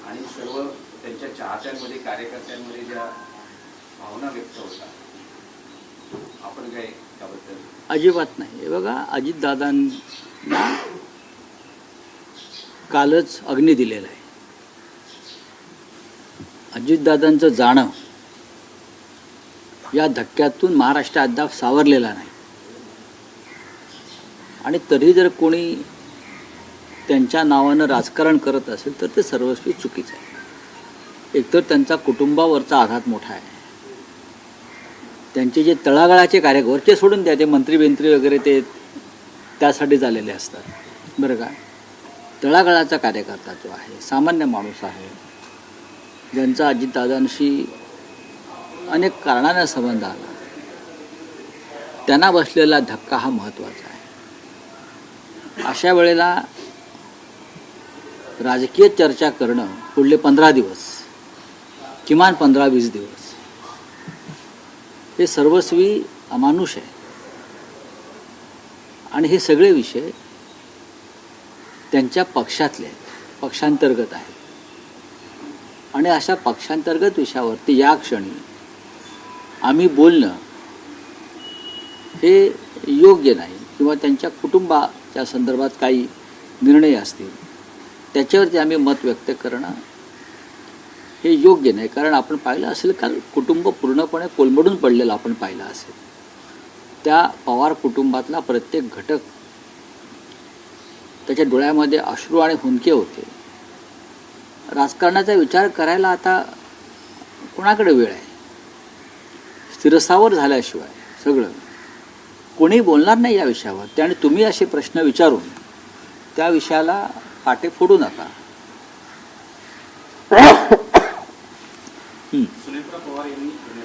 आणि सर्व त्यांच्या चाहत्यांमध्ये कार्यकर्त्यांमध्ये ज्या भावना व्यक्त होतात, आपण काय त्याबद्दल? अजिबात नाही. हे बघा, अजितदादांना कालच अग्नी दिलेला आहे. अजितदादांचं जाणं या धक्क्यातून महाराष्ट्र अद्याप सावरलेला नाही. आणि तरी जर कोणी त्यांच्या नावानं राजकारण करत असेल तर ते सर्वस्वी चुकीचं आहे. एकतर त्यांचा कुटुंबावरचा आघात मोठा आहे. त्यांचे जे तळागाळाचे वरचे सोडून द्या, ते मंत्री वगैरे ते त्यासाठी झालेले असतात, बरं का. तळागाळाचा कार्यकर्ता जो आहे, सामान्य माणूस आहे, ज्यांचा अजितदादांशी अनेक कारणांना संबंध आला, त्यांना बसलेला धक्का हा महत्त्वाचा आहे. अशा वेळेला राजकीय चर्चा करणं पुढले 15 दिवस, किमान 15-20 दिवस, हे सर्वस्वी अमानुष आहे. आणि हे सगळे विषय त्यांच्या पक्षातले आहेत, पक्षांतर्गत आहेत. आणि अशा पक्षांतर्गत विषयावरती या क्षणी आम्ही बोलणं हे योग्य नाही, किंवा त्यांच्या कुटुंबाच्या संदर्भात काही निर्णय असतील त्याच्यावरती आम्ही मत व्यक्त करणं हे योग्य नाही. कारण आपण पाहिलं असेल, कारण कुटुंब पूर्णपणे कोलमडून पडलेलं आपण पाहिलं असेल. त्या पवार कुटुंबातला प्रत्येक घटक, त्याच्या डोळ्यामध्ये अश्रू आणि हुंदके होते. राजकारणाचा विचार करायला आता कोणाकडे वेळ आहे? स्थिरस्थावर झाल्याशिवाय सगळं कोणी बोलणार नाही या विषयावर. आणि तुम्ही असे प्रश्न विचारून त्या विषयाला पाटे फोडू नका. सुनेत्रा पवार यांनी